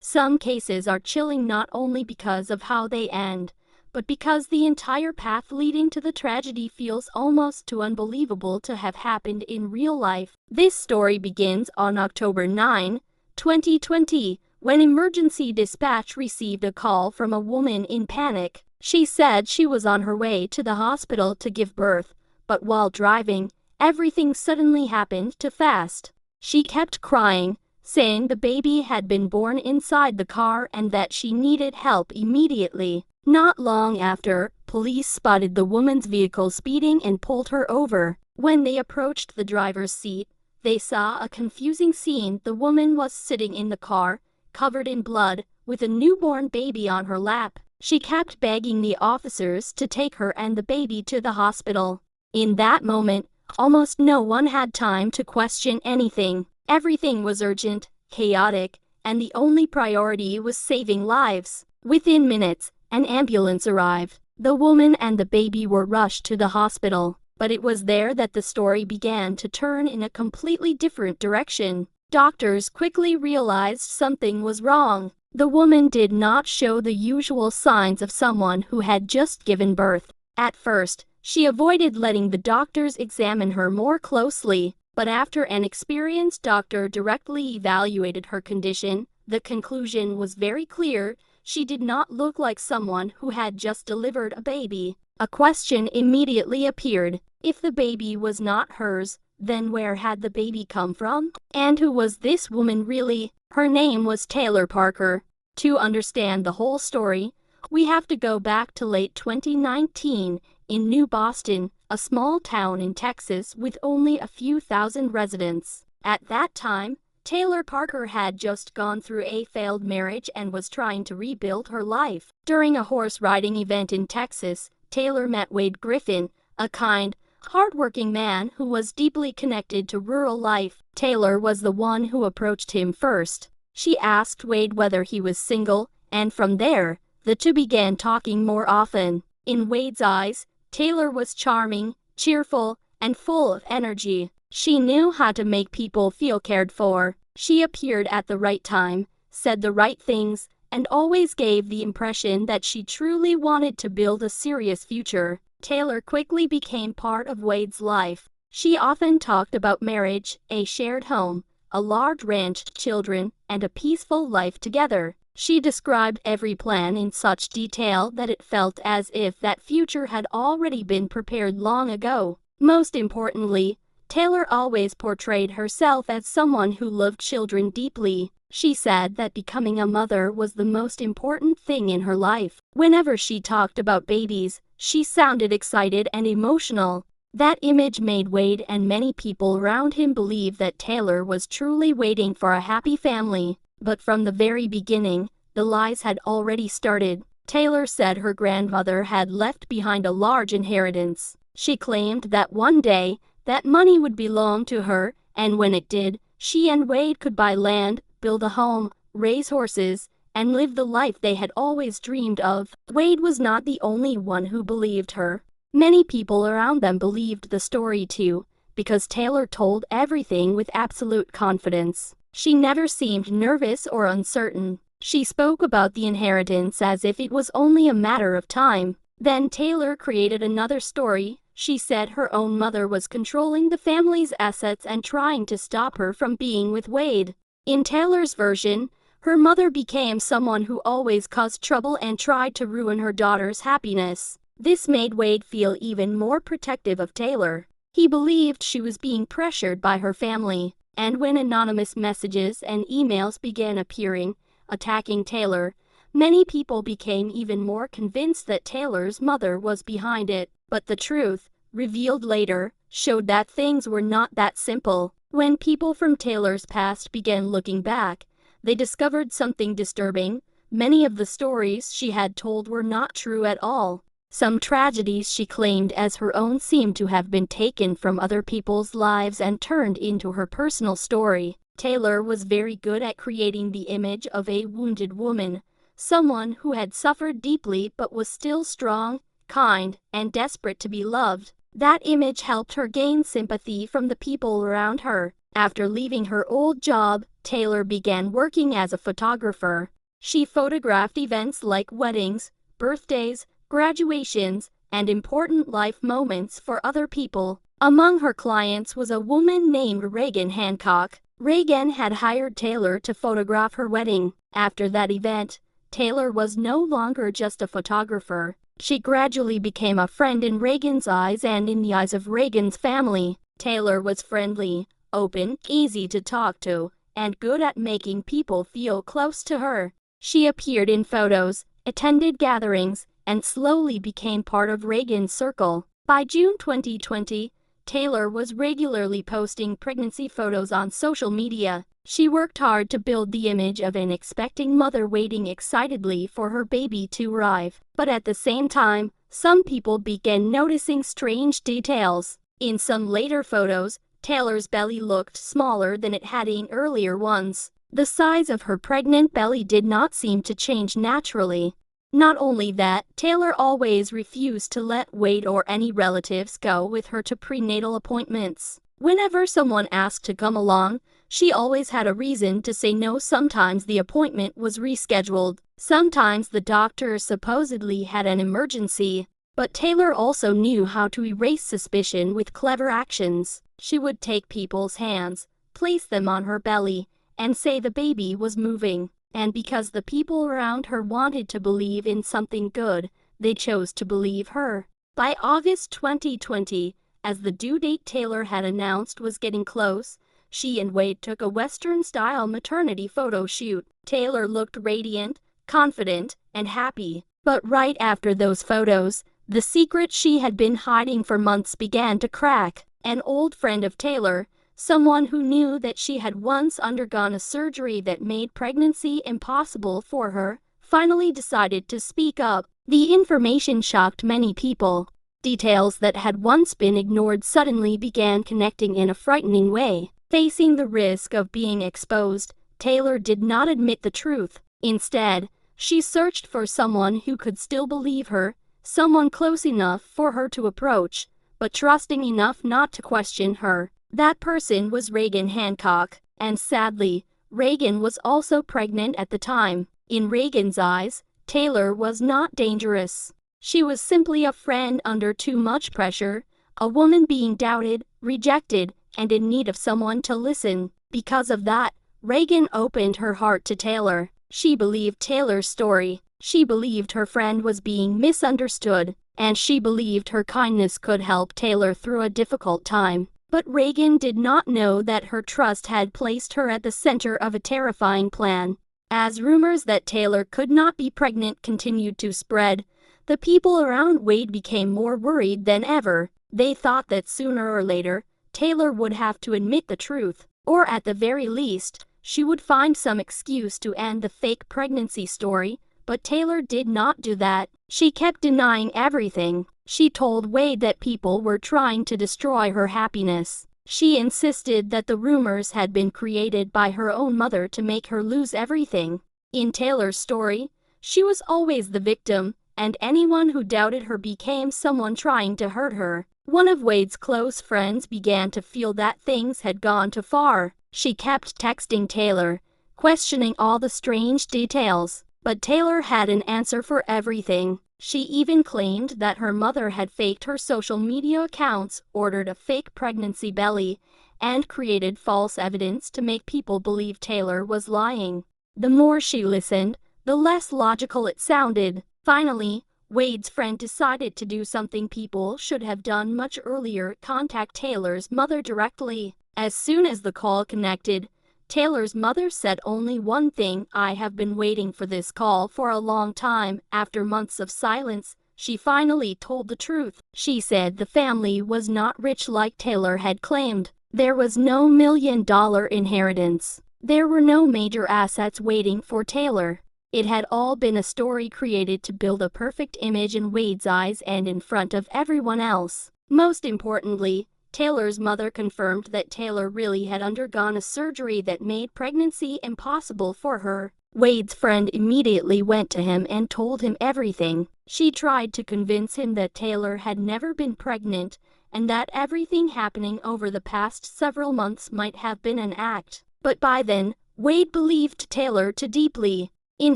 Some cases are chilling not only because of how they end, but because the entire path leading to the tragedy feels almost too unbelievable to have happened in real life. This story begins on October 9, 2020, when emergency dispatch received a call from a woman in panic. She said she was on her way to the hospital to give birth, but while driving, everything suddenly happened too fast. She kept crying, saying the baby had been born inside the car and that she needed help immediately. Not long after, police spotted the woman's vehicle speeding and pulled her over. When they approached the driver's seat, they saw a confusing scene. The woman was sitting in the car, covered in blood, with a newborn baby on her lap. She kept begging the officers to take her and the baby to the hospital. In that moment, almost no one had time to question anything. Everything was urgent, chaotic, and the only priority was saving lives. Within minutes, an ambulance arrived. The woman and the baby were rushed to the hospital, but it was there that the story began to turn in a completely different direction. Doctors quickly realized something was wrong. The woman did not show the usual signs of someone who had just given birth. At first, she avoided letting the doctors examine her more closely, but after an experienced doctor directly evaluated her condition, the conclusion was very clear. She did not look like someone who had just delivered a baby. A question immediately appeared. If the baby was not hers, then where had the baby come from? And who was this woman really? Her name was Taylor Parker. To understand the whole story, we have to go back to late 2019 in New Boston, a small town in Texas with only a few thousand residents. At that time, Taylor Parker had just gone through a failed marriage and was trying to rebuild her life. During a horse riding event in Texas, Taylor met Wade Griffin, a kind, hardworking man who was deeply connected to rural life. Taylor was the one who approached him first. She asked Wade whether he was single, and from there, the two began talking more often. In Wade's eyes, Taylor was charming, cheerful, and full of energy. She knew how to make people feel cared for. She appeared at the right time, said the right things, and always gave the impression that she truly wanted to build a serious future. Taylor quickly became part of Wade's life. She often talked about marriage, a shared home, a large ranch, children, and a peaceful life together. She described every plan in such detail that it felt as if that future had already been prepared long ago. Most importantly, Taylor always portrayed herself as someone who loved children deeply. She said that becoming a mother was the most important thing in her life. Whenever she talked about babies, she sounded excited and emotional. That image made Wade and many people around him believe that Taylor was truly waiting for a happy family. But from the very beginning, the lies had already started. Taylor said her grandmother had left behind a large inheritance. She claimed that one day, that money would belong to her, and when it did, she and Wade could buy land, build a home, raise horses, and live the life they had always dreamed of. Wade was not the only one who believed her. Many people around them believed the story too, because Taylor told everything with absolute confidence. She never seemed nervous or uncertain. She spoke about the inheritance as if it was only a matter of time. Then Taylor created another story. She said her own mother was controlling the family's assets and trying to stop her from being with Wade. In Taylor's version, her mother became someone who always caused trouble and tried to ruin her daughter's happiness. This made Wade feel even more protective of Taylor. He believed she was being pressured by her family. And when anonymous messages and emails began appearing, attacking Taylor, many people became even more convinced that Taylor's mother was behind it. But the truth, revealed later, showed that things were not that simple. When people from Taylor's past began looking back, they discovered something disturbing. Many of the stories she had told were not true at all. Some tragedies she claimed as her own seemed to have been taken from other people's lives and turned into her personal story. Taylor was very good at creating the image of a wounded woman, someone who had suffered deeply but was still strong, kind, and desperate to be loved. That image helped her gain sympathy from the people around her. After leaving her old job, Taylor began working as a photographer. She photographed events like weddings, birthdays, graduations, and important life moments for other people. Among her clients was a woman named Reagan Hancock. Reagan had hired Taylor to photograph her wedding. After that event, Taylor was no longer just a photographer. She gradually became a friend in Reagan's eyes and in the eyes of Reagan's family. Taylor was friendly, open, easy to talk to, and good at making people feel close to her. She appeared in photos, attended gatherings, and slowly became part of Reagan's circle. By June 2020, Taylor was regularly posting pregnancy photos on social media. She worked hard to build the image of an expecting mother waiting excitedly for her baby to arrive. But at the same time, some people began noticing strange details. In some later photos, Taylor's belly looked smaller than it had in earlier ones. The size of her pregnant belly did not seem to change naturally. Not only that, Taylor always refused to let Wade or any relatives go with her to prenatal appointments. Whenever someone asked to come along, she always had a reason to say no. Sometimes the appointment was rescheduled. Sometimes the doctor supposedly had an emergency. But Taylor also knew how to erase suspicion with clever actions. She would take people's hands, place them on her belly, and say the baby was moving. And because the people around her wanted to believe in something good, they chose to believe her. By August 2020, as the due date Taylor had announced was getting close, she and Wade took a Western-style maternity photo shoot. Taylor looked radiant, confident, and happy. But right after those photos, the secret she had been hiding for months began to crack. An old friend of Taylor, someone who knew that she had once undergone a surgery that made pregnancy impossible for her, finally decided to speak up. The information shocked many people. Details that had once been ignored suddenly began connecting in a frightening way. Facing the risk of being exposed, Taylor did not admit the truth. Instead, she searched for someone who could still believe her, someone close enough for her to approach, but trusting enough not to question her. That person was Reagan Hancock, and sadly, Reagan was also pregnant at the time. In Reagan's eyes, Taylor was not dangerous. She was simply a friend under too much pressure, a woman being doubted, rejected, and in need of someone to listen. Because of that, Reagan opened her heart to Taylor. She believed Taylor's story. She believed her friend was being misunderstood, and she believed her kindness could help Taylor through a difficult time. But Reagan did not know that her trust had placed her at the center of a terrifying plan. As rumors that Taylor could not be pregnant continued to spread, the people around Wade became more worried than ever. They thought that sooner or later, Taylor would have to admit the truth, or at the very least, she would find some excuse to end the fake pregnancy story. But Taylor did not do that. She kept denying everything. She told Wade that people were trying to destroy her happiness. She insisted that the rumors had been created by her own mother to make her lose everything. In Taylor's story, she was always the victim, and anyone who doubted her became someone trying to hurt her. One of Wade's close friends began to feel that things had gone too far. She kept texting Taylor, questioning all the strange details. But Taylor had an answer for everything. She even claimed that her mother had faked her social media accounts, ordered a fake pregnancy belly, and created false evidence to make people believe Taylor was lying. The more she listened, the less logical it sounded. Finally, Wade's friend decided to do something people should have done much earlier: contact Taylor's mother directly. As soon as the call connected, Taylor's mother said only one thing: "I have been waiting for this call for a long time." After months of silence, she finally told the truth. She said the family was not rich like Taylor had claimed. There was no $1 million inheritance. There were no major assets waiting for Taylor. It had all been a story created to build a perfect image in Wade's eyes and in front of everyone else. Most importantly, Taylor's mother confirmed that Taylor really had undergone a surgery that made pregnancy impossible for her. Wade's friend immediately went to him and told him everything. She tried to convince him that Taylor had never been pregnant and that everything happening over the past several months might have been an act. But by then, Wade believed Taylor too deeply. In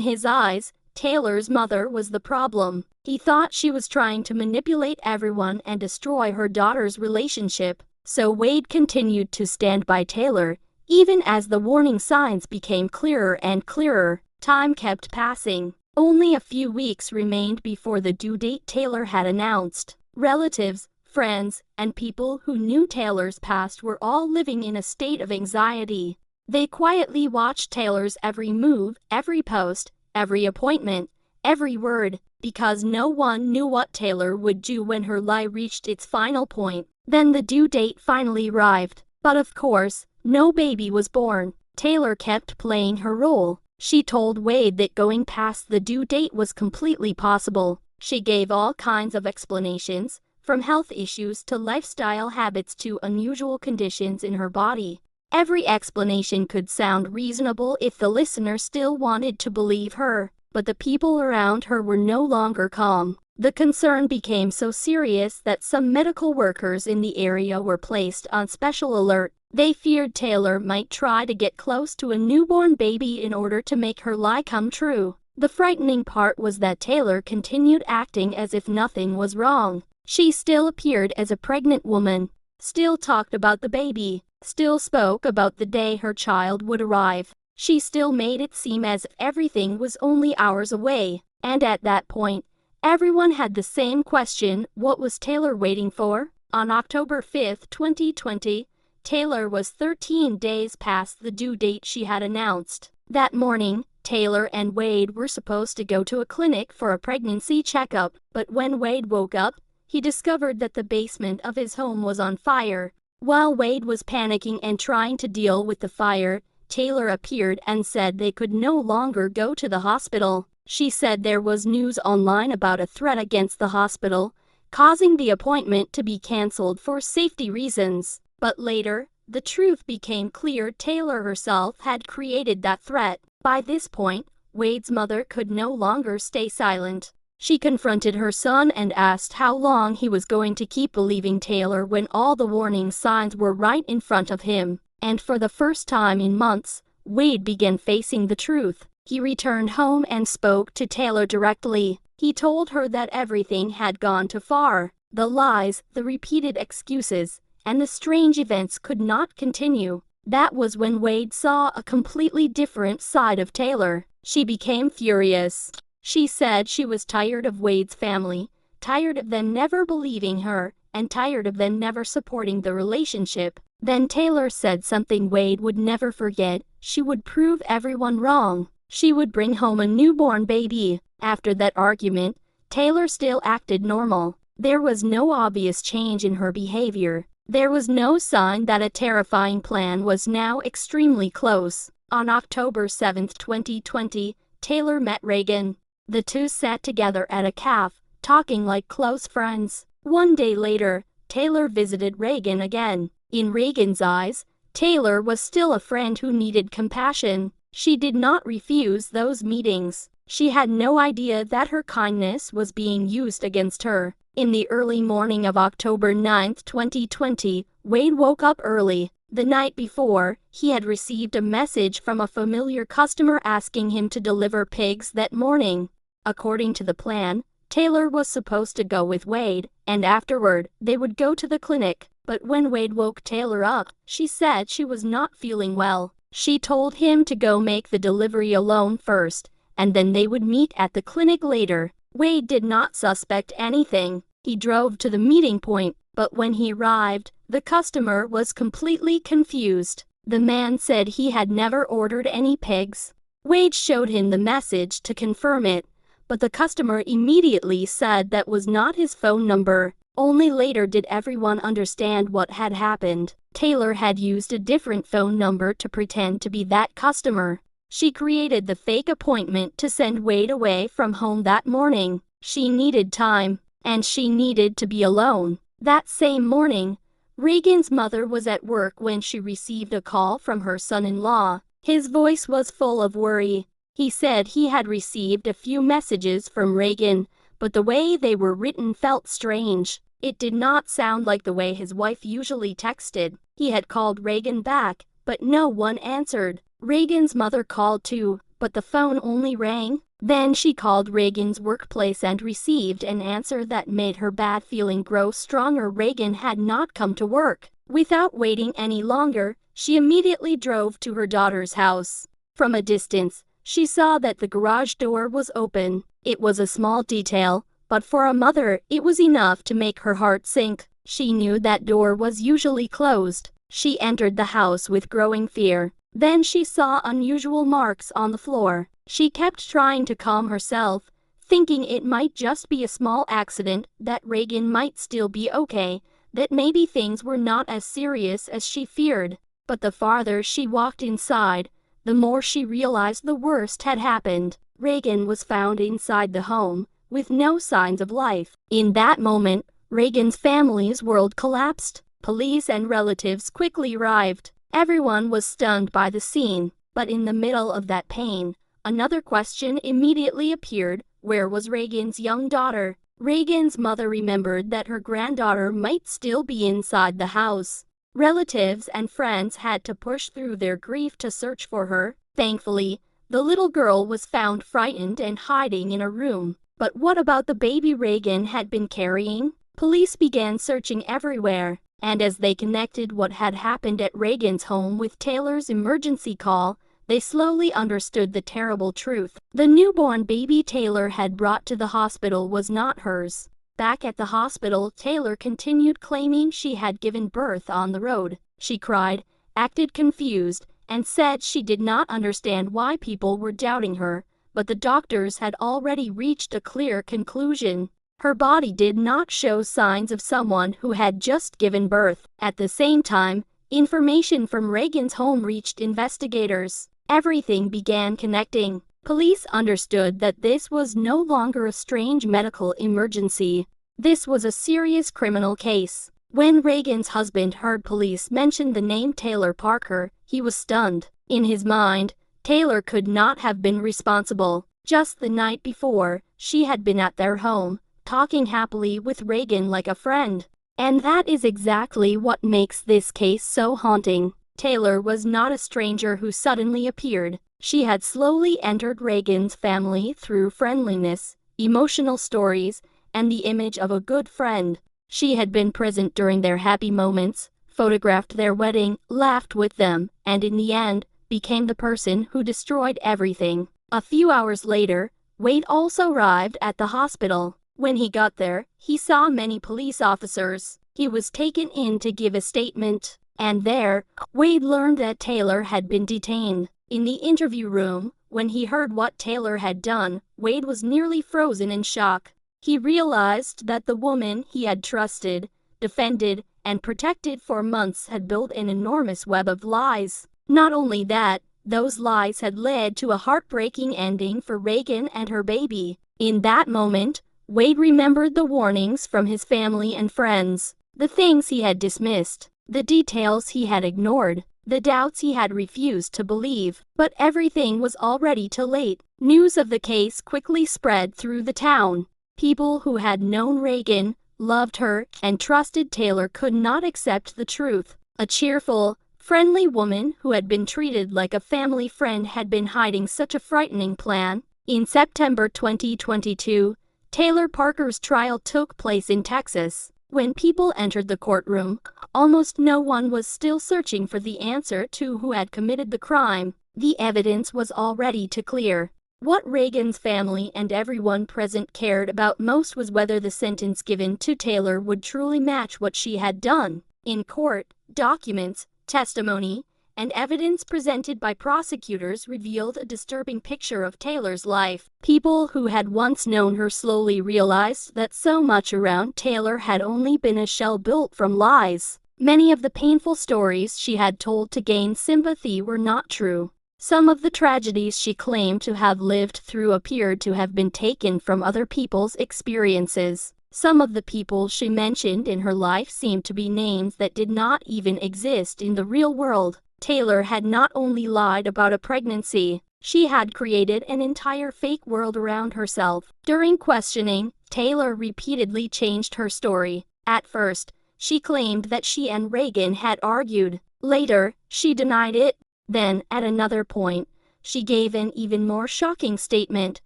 his eyes, Taylor's mother was the problem. He thought she was trying to manipulate everyone and destroy her daughter's relationship. So Wade continued to stand by Taylor, even as the warning signs became clearer and clearer. Time kept passing. Only a few weeks remained before the due date Taylor had announced. Relatives, friends, and people who knew Taylor's past were all living in a state of anxiety. They quietly watched Taylor's every move, every post, every appointment, every word, because no one knew what Taylor would do when her lie reached its final point. Then the due date finally arrived. But of course, no baby was born. Taylor kept playing her role. She told Wade that going past the due date was completely possible. She gave all kinds of explanations, from health issues to lifestyle habits to unusual conditions in her body. Every explanation could sound reasonable if the listener still wanted to believe her, but the people around her were no longer calm. The concern became so serious that some medical workers in the area were placed on special alert. They feared Taylor might try to get close to a newborn baby in order to make her lie come true. The frightening part was that Taylor continued acting as if nothing was wrong. She still appeared as a pregnant woman, still talked about the baby, still spoke about the day her child would arrive. She still made it seem as if everything was only hours away. And at that point, everyone had the same question: what was Taylor waiting for? On October 5, 2020, Taylor was 13 days past the due date she had announced. That morning, Taylor and Wade were supposed to go to a clinic for a pregnancy checkup, but when Wade woke up, he discovered that the basement of his home was on fire. While Wade was panicking and trying to deal with the fire, Taylor appeared and said they could no longer go to the hospital. She said there was news online about a threat against the hospital, causing the appointment to be canceled for safety reasons. But later, the truth became clear: Taylor herself had created that threat. By this point, Wade's mother could no longer stay silent. She confronted her son and asked how long he was going to keep believing Taylor when all the warning signs were right in front of him. And for the first time in months, Wade began facing the truth. He returned home and spoke to Taylor directly. He told her that everything had gone too far. The lies, the repeated excuses, and the strange events could not continue. That was when Wade saw a completely different side of Taylor. She became furious. She said she was tired of Wade's family, tired of them never believing her, and tired of them never supporting the relationship. Then Taylor said something Wade would never forget: she would prove everyone wrong. She would bring home a newborn baby. After that argument, Taylor still acted normal. There was no obvious change in her behavior. There was no sign that a terrifying plan was now extremely close. On October 7, 2020, Taylor met Reagan. The two sat together at a cafe, talking like close friends. One day later, Taylor visited Reagan again. In Reagan's eyes, Taylor was still a friend who needed compassion. She did not refuse those meetings. She had no idea that her kindness was being used against her. In the early morning of October 9, 2020, Wade woke up early. The night before, he had received a message from a familiar customer asking him to deliver pigs that morning. According to the plan, Taylor was supposed to go with Wade, and afterward, they would go to the clinic. But when Wade woke Taylor up, she said she was not feeling well. She told him to go make the delivery alone first, and then they would meet at the clinic later. Wade did not suspect anything. He drove to the meeting point, but when he arrived, the customer was completely confused. The man said he had never ordered any pigs. Wade showed him the message to confirm it, but the customer immediately said that was not his phone number. Only later did everyone understand what had happened. Taylor had used a different phone number to pretend to be that customer. She created the fake appointment to send Wade away from home that morning. She needed time, and she needed to be alone. That same morning, Reagan's mother was at work when she received a call from her son-in-law. His voice was full of worry. He said he had received a few messages from Reagan, but the way they were written felt strange. It did not sound like the way his wife usually texted. He had called Reagan back, but no one answered. Reagan's mother called too, but the phone only rang. Then she called Reagan's workplace and received an answer that made her bad feeling grow stronger. Reagan had not come to work. Without waiting any longer, she immediately drove to her daughter's house. From a distance, she saw that the garage door was open. It was a small detail, but for a mother, it was enough to make her heart sink. She knew that door was usually closed. She entered the house with growing fear. Then she saw unusual marks on the floor. She kept trying to calm herself, thinking it might just be a small accident, that Reagan might still be okay, that maybe things were not as serious as she feared. But the farther she walked inside, the more she realized the worst had happened. Reagan was found inside the home, with no signs of life. In that moment, Reagan's family's world collapsed. Police and relatives quickly arrived. Everyone was stunned by the scene, but in the middle of that pain, another question immediately appeared: where was Reagan's young daughter? Reagan's mother remembered that her granddaughter might still be inside the house. Relatives and friends had to push through their grief to search for her. Thankfully, the little girl was found frightened and hiding in a room. But what about the baby Reagan had been carrying? Police began searching everywhere, and as they connected what had happened at Reagan's home with Taylor's emergency call, they slowly understood the terrible truth. The newborn baby Taylor had brought to the hospital was not hers. Back at the hospital, Taylor continued claiming she had given birth on the road. She cried, acted confused, and said she did not understand why people were doubting her, but the doctors had already reached a clear conclusion. Her body did not show signs of someone who had just given birth. At the same time, information from Reagan's home reached investigators. Everything began connecting. Police understood that this was no longer a strange medical emergency. This was a serious criminal case. When Reagan's husband heard police mention the name Taylor Parker, he was stunned. In his mind, Taylor could not have been responsible. Just the night before, she had been at their home, talking happily with Reagan like a friend. And that is exactly what makes this case so haunting. Taylor was not a stranger who suddenly appeared. She had slowly entered Reagan's family through friendliness, emotional stories, and the image of a good friend. She had been present during their happy moments, photographed their wedding, laughed with them, and in the end, became the person who destroyed everything. A few hours later, Wade also arrived at the hospital. When he got there, he saw many police officers. He was taken in to give a statement, and there, Wade learned that Taylor had been detained. In the interview room, when he heard what Taylor had done, Wade was nearly frozen in shock. He realized that the woman he had trusted, defended, and protected for months had built an enormous web of lies. Not only that, those lies had led to a heartbreaking ending for Reagan and her baby. In that moment, Wade remembered the warnings from his family and friends, the things he had dismissed, the details he had ignored, the doubts he had refused to believe. But everything was already too late. News of the case quickly spread through the town. People who had known Reagan, loved her, and trusted Taylor could not accept the truth. A cheerful, friendly woman who had been treated like a family friend had been hiding such a frightening plan. In September 2022, Taylor Parker's trial took place in Texas. When people entered the courtroom, almost no one was still searching for the answer to who had committed the crime. The evidence was already too clear. What Reagan's family and everyone present cared about most was whether the sentence given to Taylor would truly match what she had done. In court, documents, testimony, and evidence presented by prosecutors revealed a disturbing picture of Taylor's life. People who had once known her slowly realized that so much around Taylor had only been a shell built from lies. Many of the painful stories she had told to gain sympathy were not true. Some of the tragedies she claimed to have lived through appeared to have been taken from other people's experiences. Some of the people she mentioned in her life seemed to be names that did not even exist in the real world. Taylor had not only lied about a pregnancy, she had created an entire fake world around herself. During questioning, Taylor repeatedly changed her story. At first, she claimed that she and Reagan had argued. Later, she denied it. Then, at another point, she gave an even more shocking statement,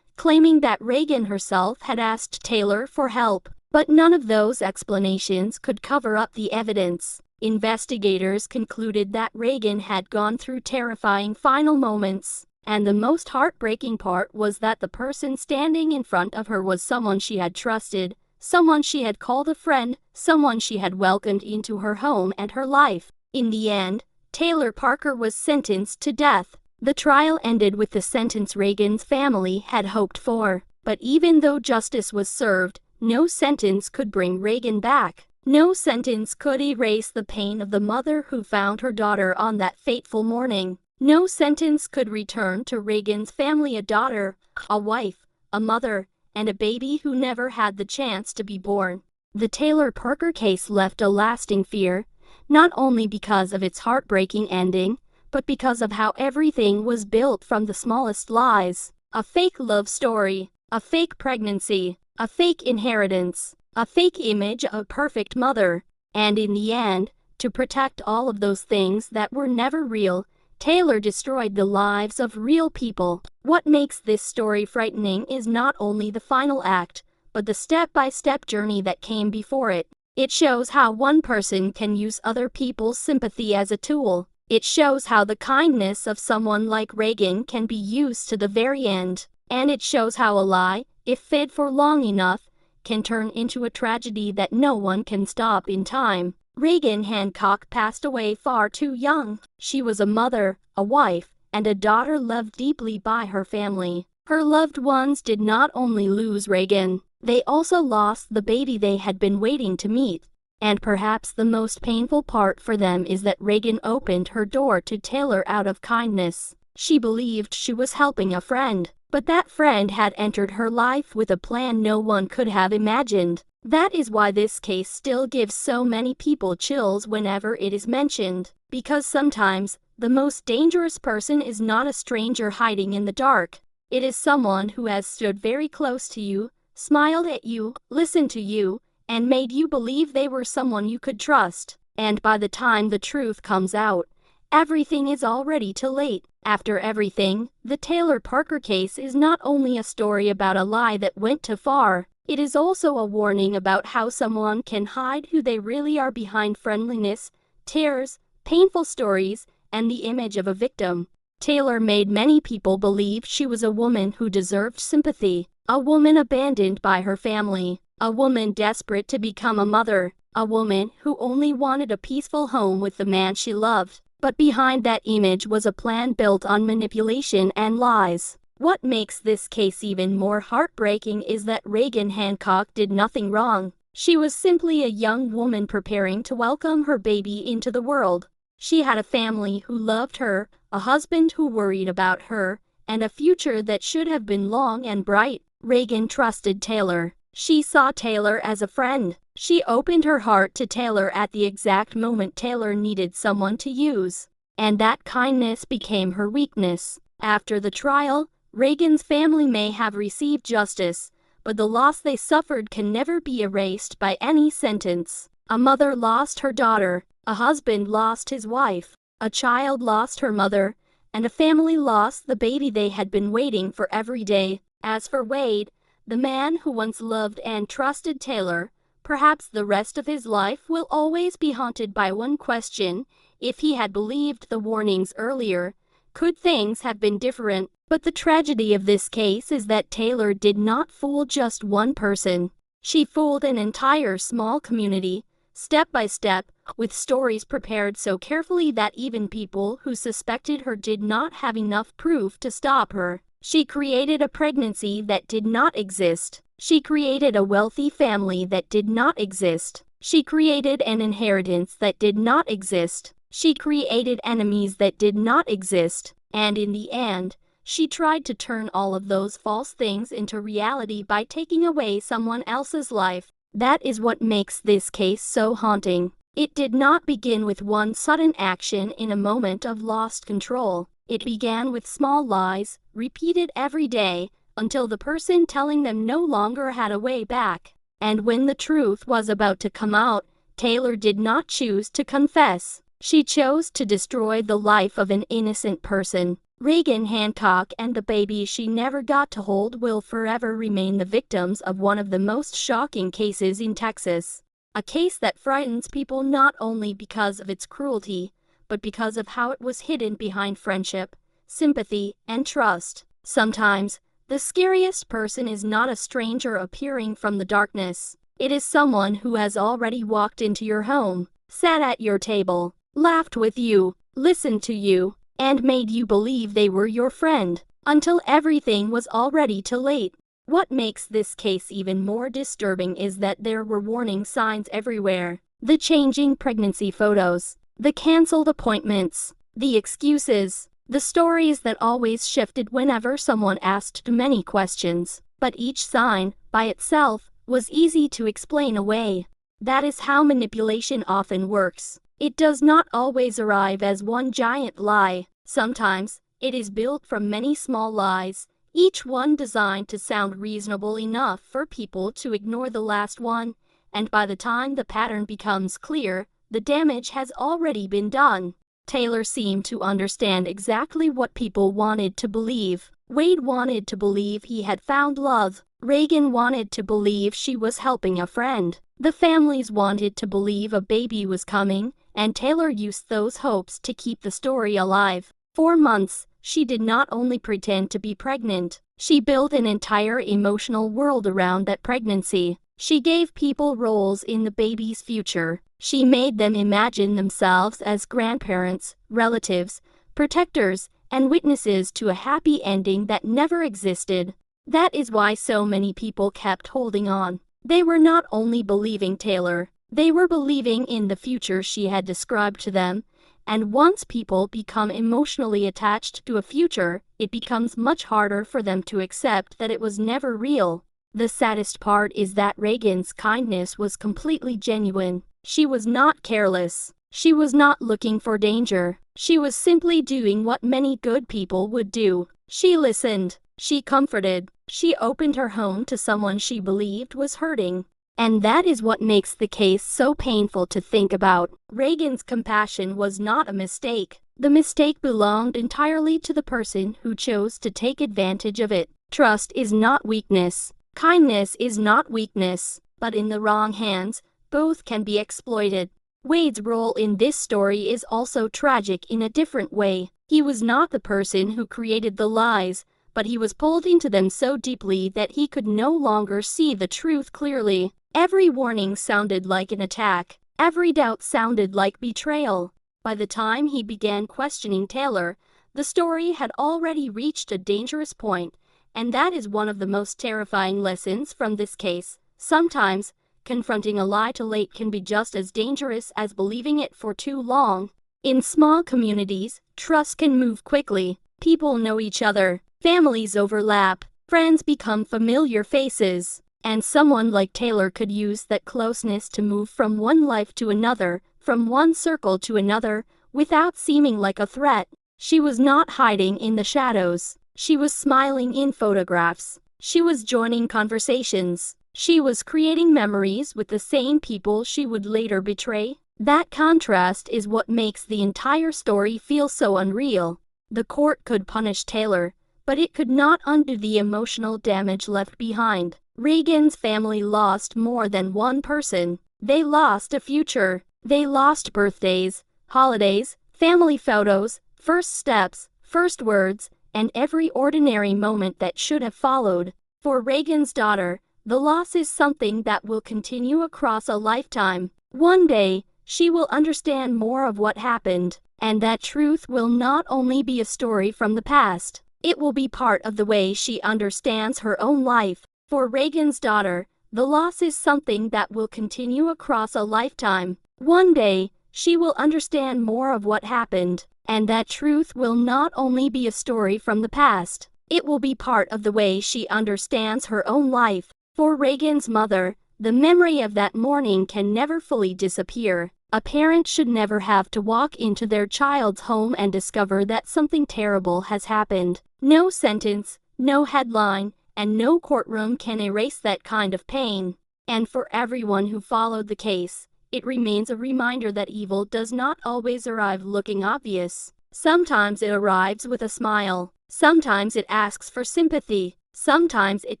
claiming that Reagan herself had asked Taylor for help. But none of those explanations could cover up the evidence. Investigators concluded that Reagan had gone through terrifying final moments, and the most heartbreaking part was that the person standing in front of her was someone she had trusted, someone she had called a friend, someone she had welcomed into her home and her life. In the end, Taylor Parker was sentenced to death. The trial ended with the sentence Reagan's family had hoped for, but even though justice was served, no sentence could bring Reagan back. No sentence could erase the pain of the mother who found her daughter on that fateful morning. No sentence could return to Reagan's family a daughter, a wife, a mother, and a baby who never had the chance to be born. The Taylor Parker case left a lasting fear, not only because of its heartbreaking ending, but because of how everything was built from the smallest lies. A fake love story, a fake pregnancy, a fake inheritance, a fake image of a perfect mother. And in the end, to protect all of those things that were never real, Taylor destroyed the lives of real people. What makes this story frightening is not only the final act, but the step-by-step journey that came before it. It shows how one person can use other people's sympathy as a tool. It shows how the kindness of someone like Reagan can be used to the very end. And it shows how a lie, if fed for long enough, can turn into a tragedy that no one can stop in time. Reagan Hancock passed away far too young. She was a mother, a wife, and a daughter loved deeply by her family. Her loved ones did not only lose Reagan, they also lost the baby they had been waiting to meet. And perhaps the most painful part for them is that Reagan opened her door to Taylor out of kindness. She believed she was helping a friend, but that friend had entered her life with a plan no one could have imagined. That is why this case still gives so many people chills whenever it is mentioned, because sometimes the most dangerous person is not a stranger hiding in the dark. It is someone who has stood very close to you, smiled at you, listened to you, and made you believe they were someone you could trust. And by the time the truth comes out, everything is already too late. After everything, the Taylor Parker case is not only a story about a lie that went too far, it is also a warning about how someone can hide who they really are behind friendliness, tears, painful stories, and the image of a victim. Taylor made many people believe she was a woman who deserved sympathy, a woman abandoned by her family, a woman desperate to become a mother, a woman who only wanted a peaceful home with the man she loved. But behind that image was a plan built on manipulation and lies. What makes this case even more heartbreaking is that Reagan Hancock did nothing wrong. She was simply a young woman preparing to welcome her baby into the world. She had a family who loved her, a husband who worried about her, and a future that should have been long and bright. Reagan trusted Taylor. She saw Taylor as a friend. She opened her heart to Taylor at the exact moment Taylor needed someone to use. And that kindness became her weakness. After the trial, Reagan's family may have received justice, but the loss they suffered can never be erased by any sentence. A mother lost her daughter, a husband lost his wife, a child lost her mother, and a family lost the baby they had been waiting for every day. As for Wade, the man who once loved and trusted Taylor, perhaps the rest of his life will always be haunted by one question: if he had believed the warnings earlier, could things have been different? But the tragedy of this case is that Taylor did not fool just one person. She fooled an entire small community, step by step, with stories prepared so carefully that even people who suspected her did not have enough proof to stop her. She created a pregnancy that did not exist. She created a wealthy family that did not exist. She created an inheritance that did not exist. She created enemies that did not exist. And in the end, she tried to turn all of those false things into reality by taking away someone else's life. That is what makes this case so haunting. It did not begin with one sudden action in a moment of lost control. It began with small lies, repeated every day, until the person telling them no longer had a way back. And when the truth was about to come out, Taylor did not choose to confess. She chose to destroy the life of an innocent person. Reagan Hancock and the baby she never got to hold will forever remain the victims of one of the most shocking cases in Texas. A case that frightens people not only because of its cruelty, but because of how it was hidden behind friendship, sympathy, and trust. Sometimes, the scariest person is not a stranger appearing from the darkness. It is someone who has already walked into your home, sat at your table, laughed with you, listened to you, and made you believe they were your friend, until everything was already too late. What makes this case even more disturbing is that there were warning signs everywhere. The changing pregnancy photos, the canceled appointments, the excuses, the stories that always shifted whenever someone asked too many questions. But each sign, by itself, was easy to explain away. That is how manipulation often works. It does not always arrive as one giant lie. Sometimes, it is built from many small lies, each one designed to sound reasonable enough for people to ignore the last one, and by the time the pattern becomes clear, the damage has already been done. Taylor seemed to understand exactly what people wanted to believe. Wade wanted to believe he had found love. Reagan wanted to believe she was helping a friend. The families wanted to believe a baby was coming, and Taylor used those hopes to keep the story alive. For months, she did not only pretend to be pregnant, she built an entire emotional world around that pregnancy. She gave people roles in the baby's future. She made them imagine themselves as grandparents, relatives, protectors, and witnesses to a happy ending that never existed. That is why so many people kept holding on. They were not only believing Taylor, they were believing in the future she had described to them. And once people become emotionally attached to a future, it becomes much harder for them to accept that it was never real. The saddest part is that Reagan's kindness was completely genuine. She was not careless. She was not looking for danger. She was simply doing what many good people would do. She listened. She comforted. She opened her home to someone she believed was hurting. And that is what makes the case so painful to think about. Reagan's compassion was not a mistake. The mistake belonged entirely to the person who chose to take advantage of it. Trust is not weakness. Kindness is not weakness. But in the wrong hands, both can be exploited. Wade's role in this story is also tragic in a different way. He was not the person who created the lies, but he was pulled into them so deeply that he could no longer see the truth clearly. Every warning sounded like an attack. Every doubt sounded like betrayal. By the time he began questioning Taylor, the story had already reached a dangerous point, and that is one of the most terrifying lessons from this case. Sometimes, confronting a lie too late can be just as dangerous as believing it for too long. In small communities, trust can move quickly. People know each other. Families overlap. Friends become familiar faces. And someone like Taylor could use that closeness to move from one life to another, from one circle to another, without seeming like a threat. She was not hiding in the shadows. She was smiling in photographs. She was joining conversations. She was creating memories with the same people she would later betray. That contrast is what makes the entire story feel so unreal. The court could punish Taylor, but it could not undo the emotional damage left behind. Reagan's family lost more than one person. They lost a future. They lost birthdays, holidays, family photos, first steps, first words, and every ordinary moment that should have followed. For Reagan's daughter, the loss is something that will continue across a lifetime. One day, she will understand more of what happened, and that truth will not only be a story from the past, it will be part of the way she understands her own life. For Reagan's daughter, the loss is something that will continue across a lifetime. One day, she will understand more of what happened, and that truth will not only be a story from the past, it will be part of the way she understands her own life. For Reagan's mother, the memory of that morning can never fully disappear. A parent should never have to walk into their child's home and discover that something terrible has happened. No sentence, no headline, and no courtroom can erase that kind of pain. And for everyone who followed the case, it remains a reminder that evil does not always arrive looking obvious. Sometimes it arrives with a smile. Sometimes it asks for sympathy. Sometimes it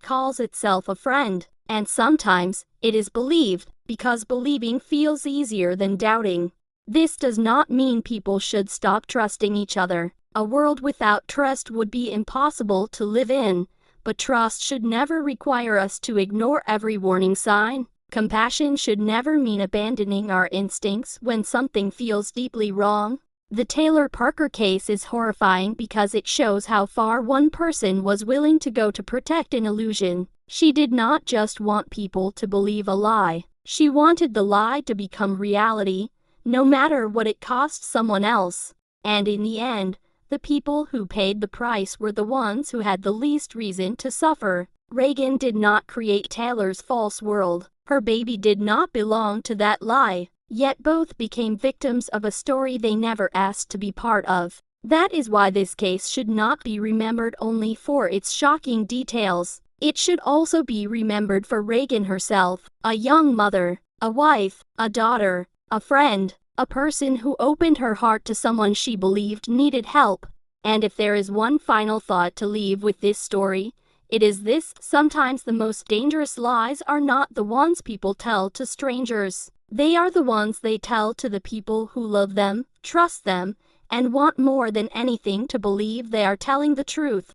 calls itself a friend. And sometimes it is believed, because believing feels easier than doubting. This does not mean people should stop trusting each other. A world without trust would be impossible to live in, but trust should never require us to ignore every warning sign. Compassion should never mean abandoning our instincts when something feels deeply wrong. The Taylor Parker case is horrifying because it shows how far one person was willing to go to protect an illusion. She did not just want people to believe a lie. She wanted the lie to become reality, no matter what it cost someone else. And in the end, the people who paid the price were the ones who had the least reason to suffer. Reagan did not create Taylor's false world. Her baby did not belong to that lie. Yet both became victims of a story they never asked to be part of. That is why this case should not be remembered only for its shocking details. It should also be remembered for Reagan herself, a young mother, a wife, a daughter, a friend, a person who opened her heart to someone she believed needed help. And if there is one final thought to leave with this story, it is this: sometimes the most dangerous lies are not the ones people tell to strangers. They are the ones they tell to the people who love them, trust them, and want more than anything to believe they are telling the truth.